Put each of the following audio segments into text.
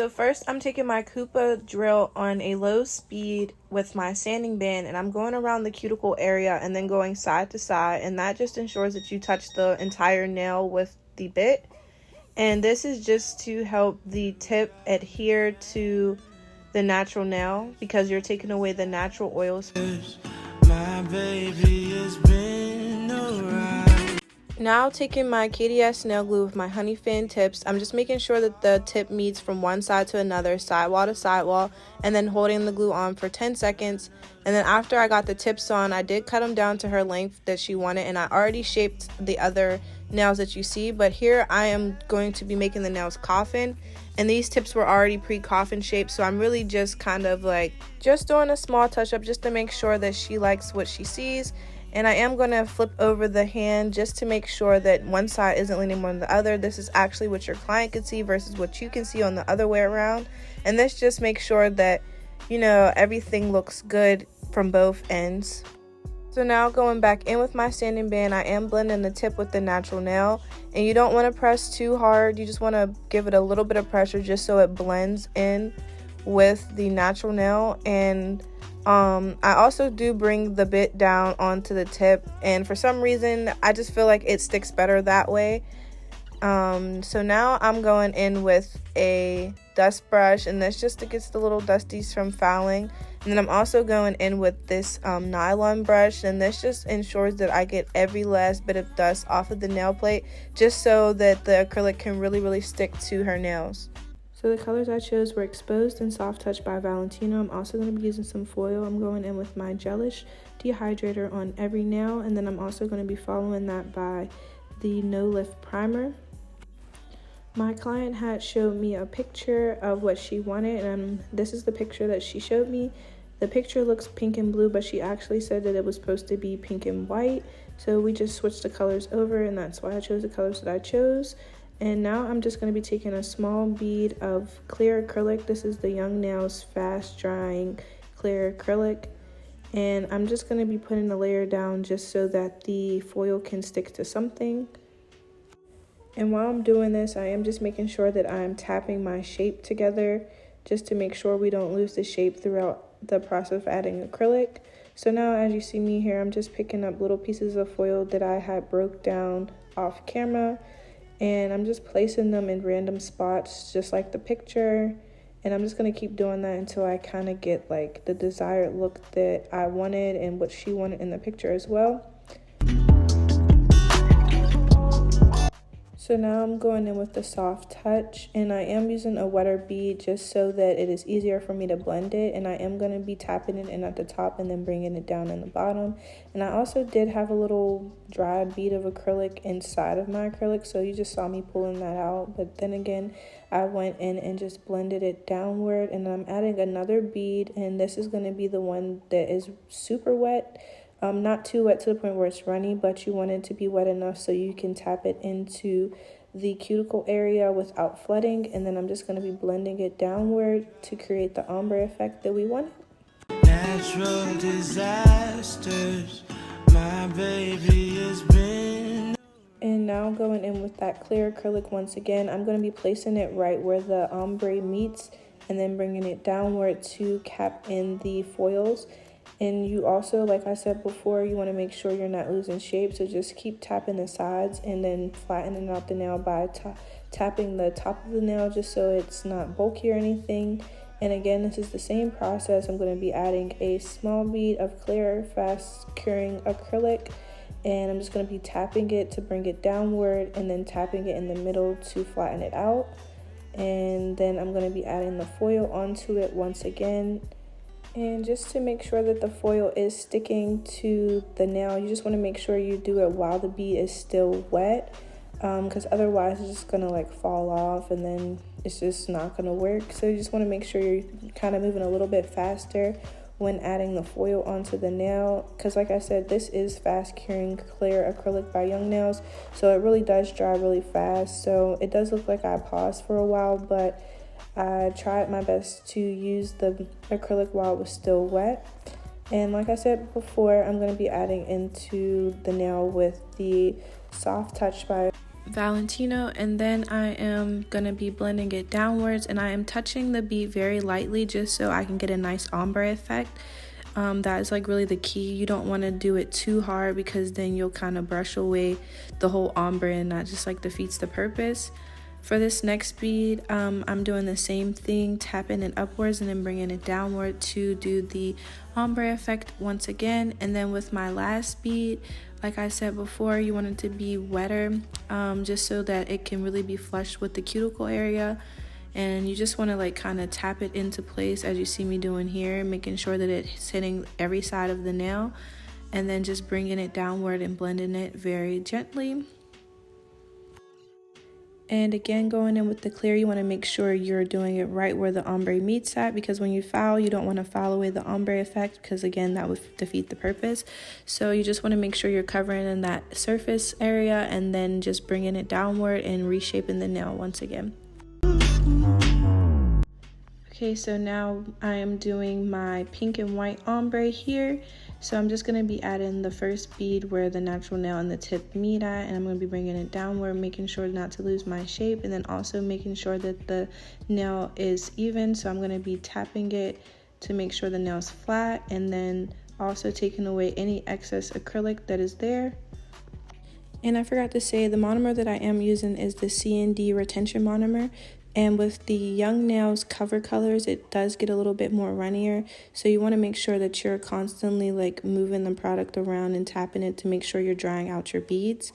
So first I'm taking my Koopa drill on a low speed with my sanding band, and I'm going around the cuticle area and then going side to side, and that just ensures that you touch the entire nail with the bit. And this is just to help the tip adhere to the natural nail because you're taking away the natural oils. My baby has been around. Now taking my KDS nail glue with my honey fan tips, I'm just making sure that the tip meets from one side to another, sidewall to sidewall, and then holding the glue on for 10 seconds. And then after I got the tips on, I did cut them down to her length that she wanted, and I already shaped the other nails that you see, but here I am going to be making the nails coffin, and these tips were already pre-coffin shaped, so I'm really just kind of like just doing a small touch up just to make sure that she likes what she sees. And I am going to flip over the hand just to make sure that one side isn't leaning more than the other. This is actually what your client can see versus what you can see on the other way around, and this just makes sure that, you know, everything looks good from both ends. So now going back in with my sanding band, I am blending the tip with the natural nail, and you don't want to press too hard. You just want to give it a little bit of pressure just so it blends in with the natural nail. And I also do bring the bit down onto the tip, and for some reason I just feel like it sticks better that way. So now I'm going in with a dust brush, and this just gets the little dusties from fouling. And then I'm also going in with this nylon brush, and this just ensures that I get every last bit of dust off of the nail plate, just so that the acrylic can really stick to her nails. So the colors I chose were Exposed and Soft Touch by Valentino. I'm also going to be using some foil. I'm going in with my gelish dehydrator on every nail, and then I'm also going to be following that by the No Lift Primer. My client had showed me a picture of what she wanted, and this is the picture that she showed me. The picture looks pink and blue, but she actually said that it was supposed to be pink and white. So we just switched the colors over, and that's why I chose the colors that I chose. And now I'm just going to be taking a small bead of clear acrylic. This is the Young Nails Fast Drying Clear Acrylic. And I'm just going to be putting a layer down just so that the foil can stick to something. And while I'm doing this, I am just making sure that I'm tapping my shape together just to make sure we don't lose the shape throughout the process of adding acrylic. So now as you see me here, I'm just picking up little pieces of foil that I had broke down off camera, and I'm just placing them in random spots just like the picture. And I'm just going to keep doing that until I kind of get like the desired look that I wanted and what she wanted in the picture as well. So now I'm going in with the soft touch, and I am using a wetter bead just so that it is easier for me to blend it, and I am going to be tapping it in at the top and then bringing it down in the bottom. And I also did have a little dry bead of acrylic inside of my acrylic, so you just saw me pulling that out. But then again, I went in and just blended it downward, and I'm adding another bead, and this is going to be the one that is super wet. Not too wet to the point where it's runny, but you want it to be wet enough so you can tap it into the cuticle area without flooding. And then I'm just going to be blending it downward to create the ombre effect that we wanted. Natural disasters, my baby has been. And now going in with that clear acrylic once again, I'm going to be placing it right where the ombre meets and then bringing it downward to cap in the foils. And you also, like I said before, you want to make sure you're not losing shape. So just keep tapping the sides and then flattening out the nail by tapping the top of the nail just so it's not bulky or anything. And again, this is the same process. I'm going to be adding a small bead of clear, fast curing acrylic. And I'm just going to be tapping it to bring it downward and then tapping it in the middle to flatten it out. And then I'm going to be adding the foil onto it once again. And just to make sure that the foil is sticking to the nail, you just want to make sure you do it while the bead is still wet, because otherwise it's just going to like fall off and then it's just not going to work. So you just want to make sure you're kind of moving a little bit faster when adding the foil onto the nail, because like I said, this is fast curing clear acrylic by Young Nails, so it really does dry really fast. So it does look like I paused for a while, but I tried my best to use the acrylic while it was still wet. And like I said before, I'm going to be adding into the nail with the Soft Touch by Valentino, and then I am going to be blending it downwards, and I am touching the bead very lightly just so I can get a nice ombre effect. That is like really the key. You don't want to do it too hard because then you'll kind of brush away the whole ombre and that just like defeats the purpose. For this next bead, I'm doing the same thing, tapping it upwards and then bringing it downward to do the ombre effect once again. And then with my last bead, like I said before, you want it to be wetter, just so that it can really be flushed with the cuticle area. And you just want to like kind of tap it into place as you see me doing here, making sure that it's hitting every side of the nail, and then just bringing it downward and blending it very gently. And again, going in with the clear, you want to make sure you're doing it right where the ombre meets at, because when you foul, you don't want to foul away the ombre effect, because again, that would defeat the purpose. So you just want to make sure you're covering in that surface area and then just bringing it downward and reshaping the nail once again. Okay, so now I am doing my pink and white ombre here. So I'm just going to be adding the first bead where the natural nail and the tip meet at, and I'm going to be bringing it downward, making sure not to lose my shape, and then also making sure that the nail is even. So I'm going to be tapping it to make sure the nail's flat, and then also taking away any excess acrylic that is there. And I forgot to say, the monomer that I am using is the C&D retention monomer. And with the Young Nails cover colors, it does get a little bit more runnier. So you want to make sure that you're constantly like moving the product around and tapping it to make sure you're drying out your beads.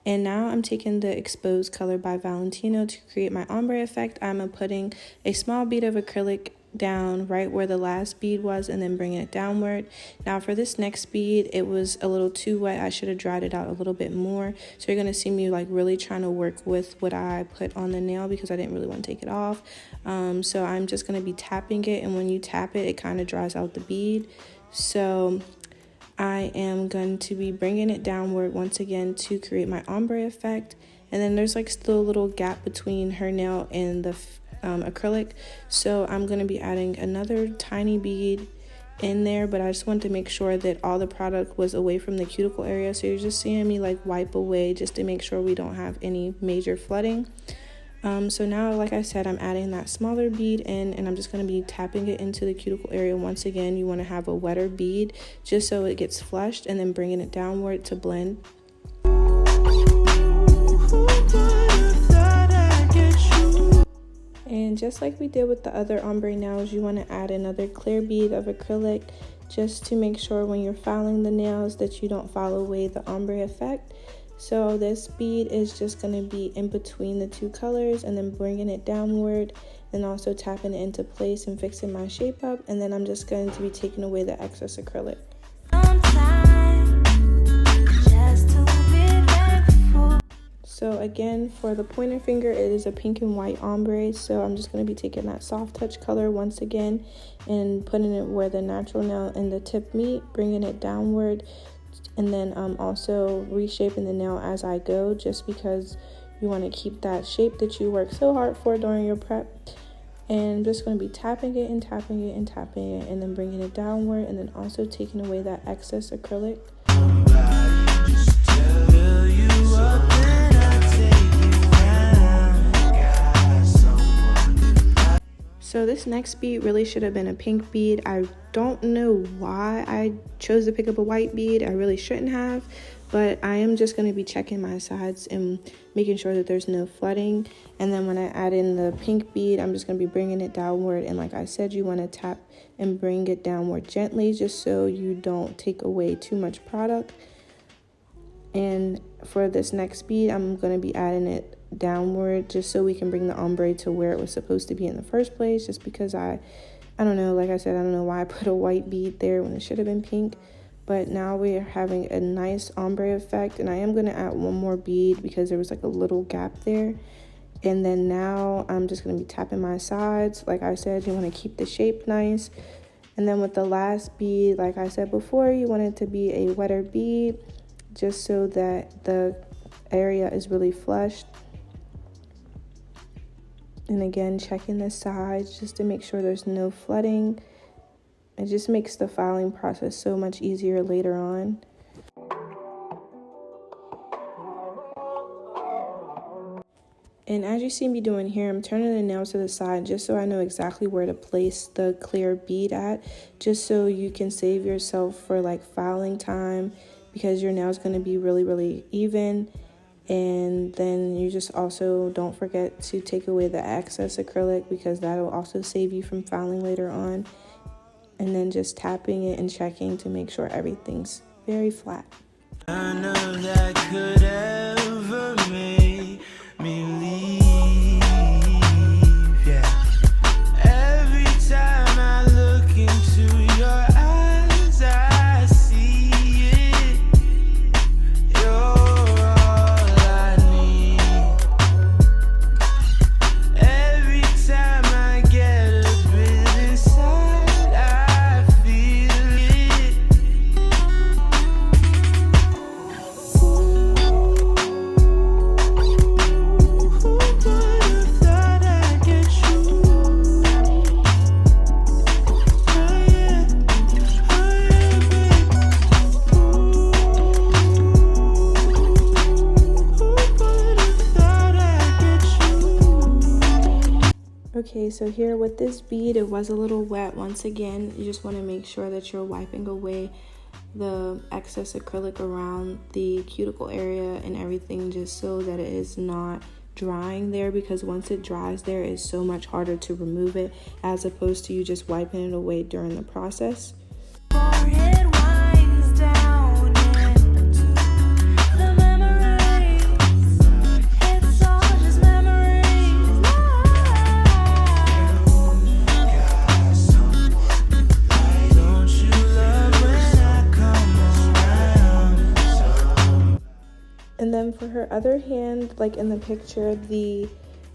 And now I'm taking the Exposed color by Valentino to create my ombre effect. I'm putting a small bead of acrylic down right where the last bead was and then bringing it downward. Now for this next bead, it was a little too wet. I should have dried it out a little bit more. So you're going to see me like really trying to work with what I put on the nail because I didn't really want to take it off. So I'm just going to be tapping it, and when you tap it, it kind of dries out the bead. So I am going to be bringing it downward once again to create my ombre effect. And then there's like still a little gap between her nail and the acrylic, so I'm going to be adding another tiny bead in there, but I just wanted to make sure that all the product was away from the cuticle area. So you're just seeing me like wipe away just to make sure we don't have any major flooding. So now, like I said, I'm adding that smaller bead in, and I'm just going to be tapping it into the cuticle area. Once again, you want to have a wetter bead just so it gets flushed, and then bringing it downward to blend. And just like we did with the other ombre nails, you want to add another clear bead of acrylic just to make sure when you're filing the nails that you don't file away the ombre effect. So this bead is just going to be in between the two colors, and then bringing it downward and also tapping it into place and fixing my shape up. And then I'm just going to be taking away the excess acrylic. So again, for the pointer finger, it is a pink and white ombre. So I'm just going to be taking that soft touch color once again and putting it where the natural nail and the tip meet, bringing it downward, and then also reshaping the nail as I go, just because you want to keep that shape that you work so hard for during your prep. And I'm just going to be tapping it and tapping it and tapping it, and then bringing it downward, and then also taking away that excess acrylic. So this next bead really should have been a pink bead. I don't know why I chose to pick up a white bead. I really shouldn't have, but I am just going to be checking my sides and making sure that there's no flooding. And then when I add in the pink bead, I'm just going to be bringing it downward. And like I said, you want to tap and bring it downward gently just so you don't take away too much product. And for this next bead, I'm going to be adding it downward just so we can bring the ombre to where it was supposed to be in the first place, just because I don't know, like I said, I don't know why I put a white bead there when it should have been pink. But now we're having a nice ombre effect, and I am going to add one more bead because there was like a little gap there. And then now I'm just going to be tapping my sides. Like I said, you want to keep the shape nice. And then with the last bead, like I said before, you want it to be a wetter bead just so that the area is really flushed. And again, checking the sides just to make sure there's no flooding. It just makes the filing process so much easier later on. And as you see me doing here, I'm turning the nail to the side just so I know exactly where to place the clear bead at, just so you can save yourself for like filing time, because your nail is going to be really even. And then you just also don't forget to take away the excess acrylic, because that'll also save you from filing later on. And then just tapping it and checking to make sure everything's very flat. None of that could ever make me leave, yeah. Every time I look into your eyes, I see it. You're all I need. Every time I get a bit inside, I feel it. Okay, so here with this bead, it was a little wet. Once again, you just want to make sure that you're wiping away the excess acrylic around the cuticle area and everything, just so that it is not drying there, because once it dries there, it's so much harder to remove it, as opposed to you just wiping it away during the process. And then for her other hand, like in the picture, the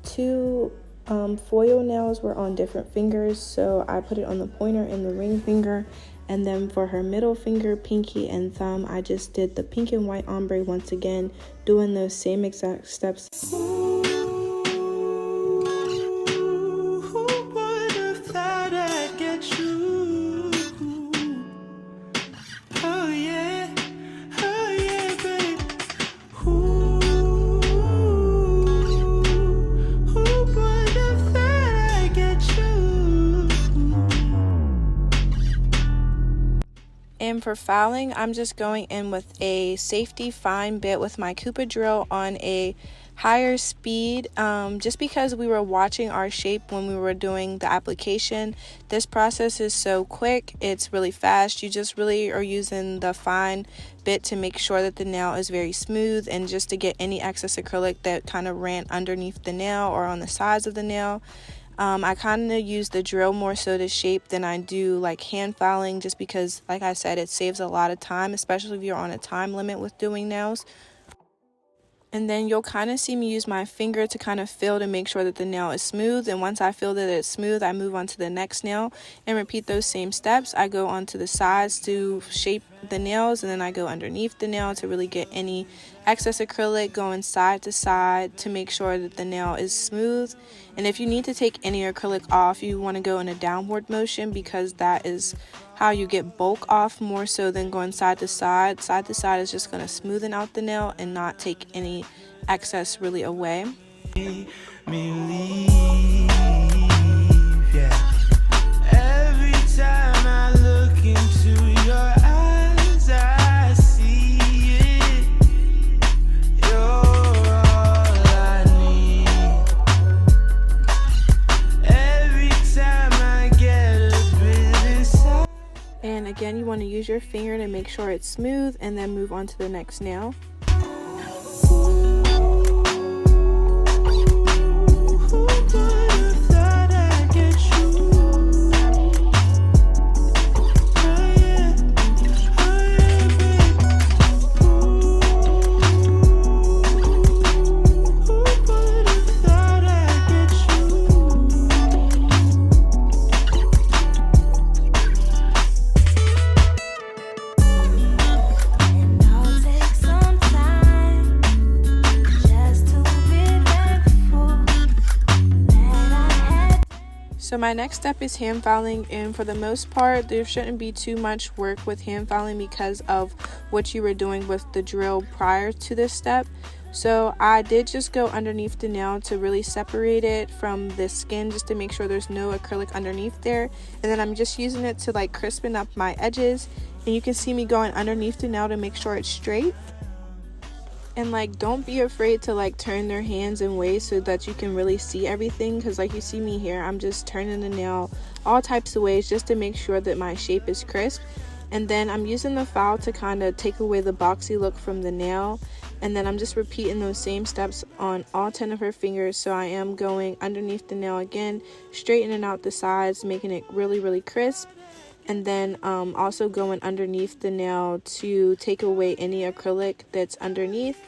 two foil nails were on different fingers, so I put it on the pointer and the ring finger. And then for her middle finger, pinky, and thumb, I just did the pink and white ombre once again, doing those same exact steps. And for filing, I'm just going in with a safety fine bit with my Koopa drill on a higher speed, just because we were watching our shape when we were doing the application. This process is so quick, it's really fast. You just really are using the fine bit to make sure that the nail is very smooth, and just to get any excess acrylic that kind of ran underneath the nail or on the sides of the nail. I kind of use the drill more so to shape than I do like hand filing, just because, like I said, it saves a lot of time, especially if you're on a time limit with doing nails. And then you'll kind of see me use my finger to kind of feel to make sure that the nail is smooth. And once I feel that it's smooth, I move on to the next nail and repeat those same steps. I go onto the sides to shape the nails, and then I go underneath the nail to really get any excess acrylic, going side to side to make sure that the nail is smooth. And if you need to take any acrylic off, you want to go in a downward motion, because that is how you get bulk off more so than going side to side. Side to side is just going to smoothen out the nail and not take any excess really away. Every time I look into your eyes, I see it. You're all I need. Every time I get a bit inside. And again, you want to use your finger to make sure it's smooth, and then move on to the next nail. So my next step is hand filing, and for the most part there shouldn't be too much work with hand filing because of what you were doing with the drill prior to this step. So I did just go underneath the nail to really separate it from the skin, just to make sure there's no acrylic underneath there. And then I'm just using it to like crispen up my edges, and you can see me going underneath the nail to make sure it's straight. And like, don't be afraid to like turn their hands in ways so that you can really see everything, because like you see me here, I'm just turning the nail all types of ways just to make sure that my shape is crisp. And then I'm using the file to kind of take away the boxy look from the nail. And then I'm just repeating those same steps on all 10 of her fingers. So I am going underneath the nail again, straightening out the sides, making it really crisp. And then also going underneath the nail to take away any acrylic that's underneath.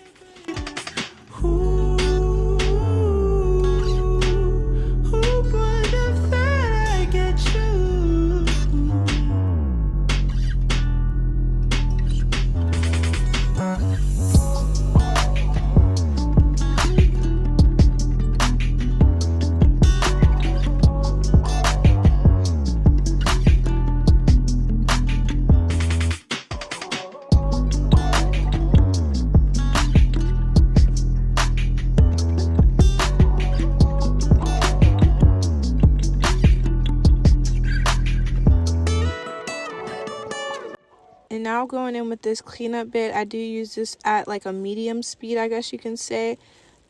And now going in with this cleanup bit, I do use this at like a medium speed, I guess you can say.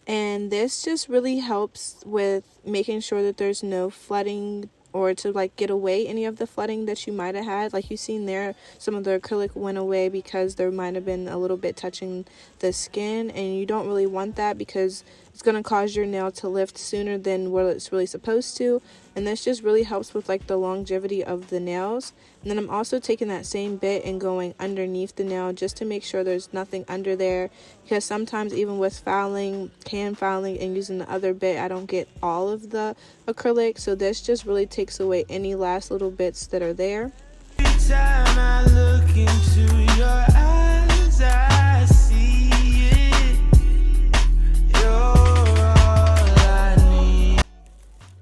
And this just really helps with making sure that there's no flooding, or to like get away any of the flooding that you might have had. Like you seen there, some of the acrylic went away because there might have been a little bit touching the skin, and you don't really want that because it's going to cause your nail to lift sooner than what it's really supposed to. And this just really helps with like the longevity of the nails. And then I'm also taking that same bit and going underneath the nail just to make sure there's nothing under there, because sometimes even with filing, hand filing, and using the other bit, I don't get all of the acrylic. So this just really takes away any last little bits that are there. Every time I look into your eyes, I see it. You're all I need.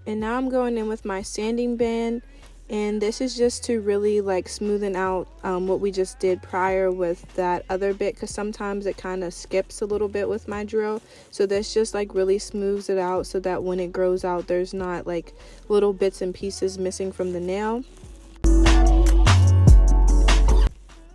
And now I'm going in with my sanding band. And this is just to really like smoothen out what we just did prior with that other bit, because sometimes it kind of skips a little bit with my drill. So this just like really smooths it out so that when it grows out, there's not like little bits and pieces missing from the nail.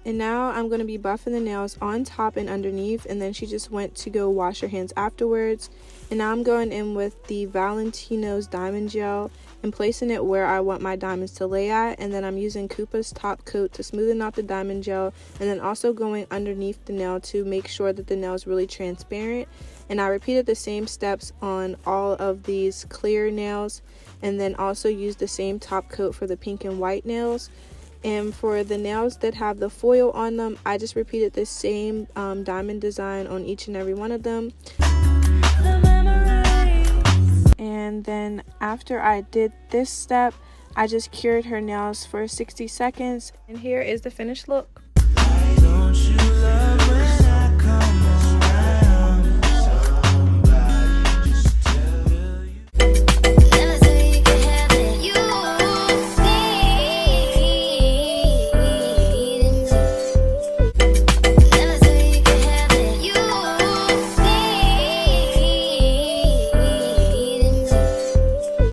And now I'm going to be buffing the nails on top and underneath, and then she just went to go wash her hands afterwards. And now I'm going in with the Valentino's diamond gel and placing it where I want my diamonds to lay at. And then I'm using Koopa's top coat to smoothen out the diamond gel, and then also going underneath the nail to make sure that the nail is really transparent. And I repeated the same steps on all of these clear nails, and then also used the same top coat for the pink and white nails. And for the nails that have the foil on them, I just repeated the same diamond design on each and every one of them. And then after I did this step, I just cured her nails for 60 seconds. And here is the finished look.